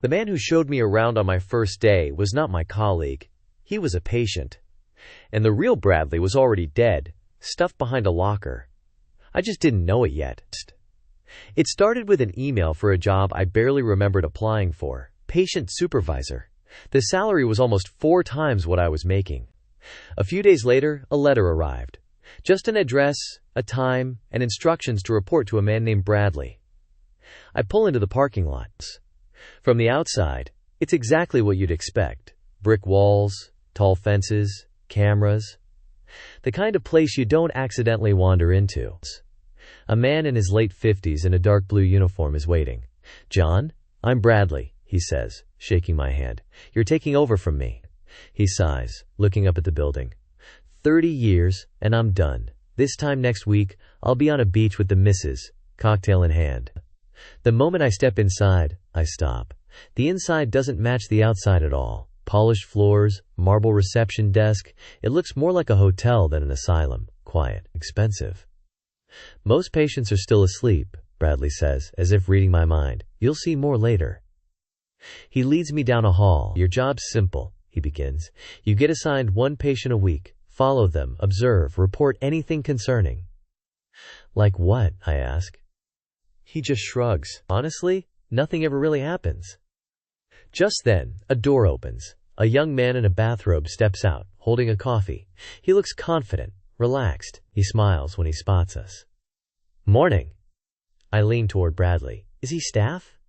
The man who showed me around on my first day was not my colleague. He was a patient. And the real Bradley was already dead, stuffed behind a locker. I just didn't know it yet. It started with an email for a job I barely remembered applying for, patient supervisor. The salary was almost 4 times what I was making. A few days later, a letter arrived. Just an address, a time, and instructions to report to a man named Bradley. I pull into the parking lot. From the outside, it's exactly what you'd expect. Brick walls, tall fences, cameras. The kind of place you don't accidentally wander into. A man in his late 50s in a dark blue uniform is waiting. "John, I'm Bradley," he says, shaking my hand. "You're taking over from me." He sighs, looking up at the building. 30 years, and I'm done. This time next week, I'll be on a beach with the missus, cocktail in hand. The moment I step inside, I stop. The inside doesn't match the outside at all. Polished floors, marble reception desk. It looks more like a hotel than an asylum. Quiet, expensive. "Most patients are still asleep," Bradley says, as if reading my mind. "You'll see more later." He leads me down a hall. "Your job's simple," he begins. "You get assigned 1 patient a week. Follow them, observe, report anything concerning." "Like what?" I ask. He just shrugs. "Honestly, nothing ever really happens." Just then, a door opens. A young man in a bathrobe steps out, holding a coffee. He looks confident, relaxed. He smiles when he spots us. "Morning." I lean toward Bradley. "Is he staff?"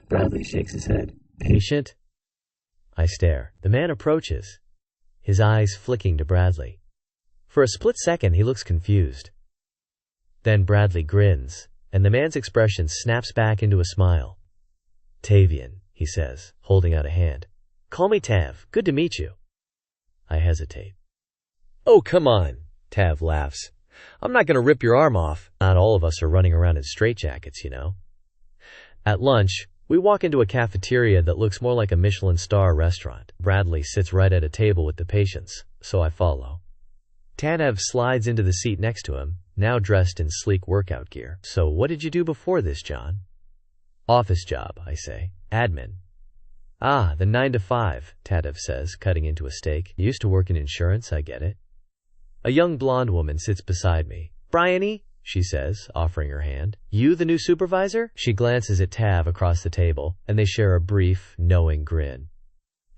Bradley shakes his head. "Patient?" I stare. The man approaches, his eyes flicking to Bradley. For a split second, he looks confused. Then Bradley grins, and the man's expression snaps back into a smile. "Tavian," he says, holding out a hand. "Call me Tav. Good to meet you." I hesitate. "Oh, come on," Tav laughs. "I'm not going to rip your arm off. Not all of us are running around in straitjackets, you know." At lunch, we walk into a cafeteria that looks more like a Michelin star restaurant. Bradley sits right at a table with the patients, so I follow. Tav slides into the seat next to him, now dressed in sleek workout gear. "So what did you do before this, John?" "Office job," I say. "Admin." "Ah, the 9 to 5, Tav says, cutting into a steak. "Used to work in insurance, I get it." A young blonde woman sits beside me. "Bryony," she says, offering her hand. "You the new supervisor?" She glances at Tav across the table, and they share a brief, knowing grin.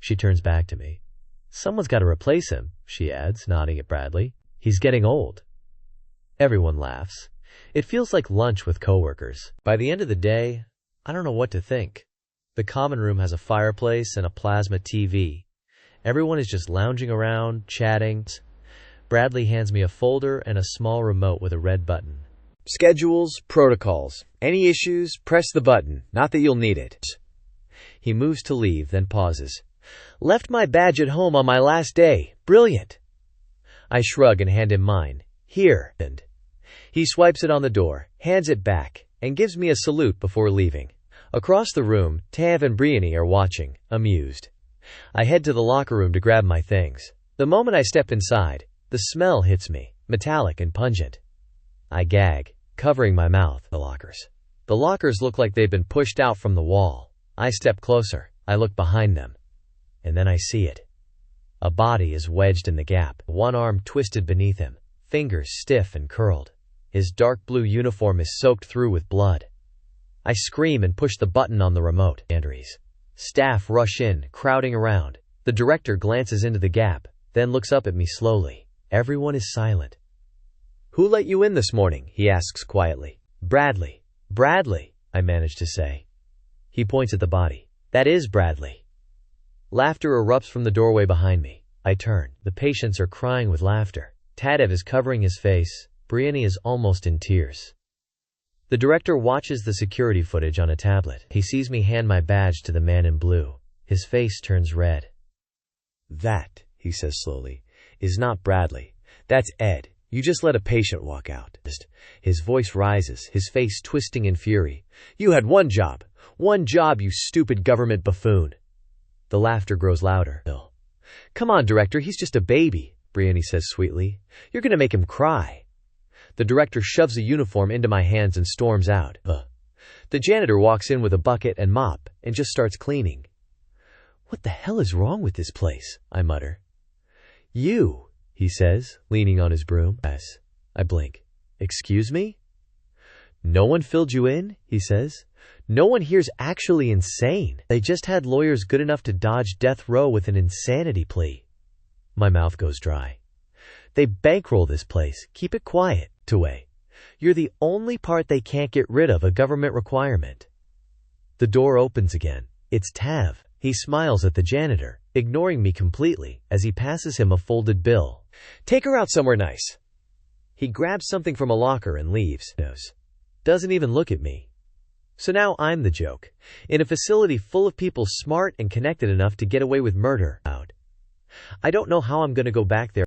She turns back to me. "Someone's got to replace him," she adds, nodding at Bradley. "He's getting old." Everyone laughs. It feels like lunch with coworkers. By the end of the day, I don't know what to think. The common room has a fireplace and a plasma TV. Everyone is just lounging around, chatting. Bradley hands me a folder and a small remote with a red button. "Schedules, protocols. Any issues, press the button. Not that you'll need it." He moves to leave, then pauses. "Left my badge at home on my last day. Brilliant." I shrug and hand him mine. "Here." And he swipes it on the door, hands it back, and gives me a salute before leaving. Across the room, Tav and Bryony are watching, amused. I head to the locker room to grab my things. The moment I step inside, the smell hits me, metallic and pungent. I gag, covering my mouth. The lockers look like they've been pushed out from the wall. I step closer. I look behind them. And then I see it. A body is wedged in the gap, one arm twisted beneath him, fingers stiff and curled. His dark blue uniform is soaked through with blood. I scream and push the button on the remote. Staff rush in, crowding around. The director glances into the gap, then looks up at me slowly. Everyone is silent. "Who let you in this morning?" he asks quietly. "Bradley." "Bradley," I manage to say. He points at the body. "That is Bradley." Laughter erupts from the doorway behind me. I turn. The patients are crying with laughter. Tav is covering his face. Bryony is almost in tears. The director watches the security footage on a tablet. He sees me hand my badge to the man in blue. His face turns red. "That," he says slowly, "is not Bradley. That's Ed. You just let a patient walk out." His voice rises, his face twisting in fury. "You had one job, you stupid government buffoon." The laughter grows louder. "Come on, director, he's just a baby," Bryony says sweetly. "You're going to make him cry." The director shoves a uniform into my hands and storms out. The janitor walks in with a bucket and mop and just starts cleaning. "What the hell is wrong with this place?" I mutter. "You," he says, leaning on his broom. "Yes." I blink. "Excuse me?" "No one filled you in?" he says. "No one here's actually insane. They just had lawyers good enough to dodge death row with an insanity plea." My mouth goes dry. "They bankroll this place. Keep it quiet, Tuwei. You're the only part they can't get rid of, a government requirement." The door opens again. It's Tav. He smiles at the janitor, ignoring me completely, as he passes him a folded bill. "Take her out somewhere nice." He grabs something from a locker and leaves. Doesn't even look at me. So now I'm the joke, in a facility full of people smart and connected enough to get away with murder. I don't know how I'm gonna go back there.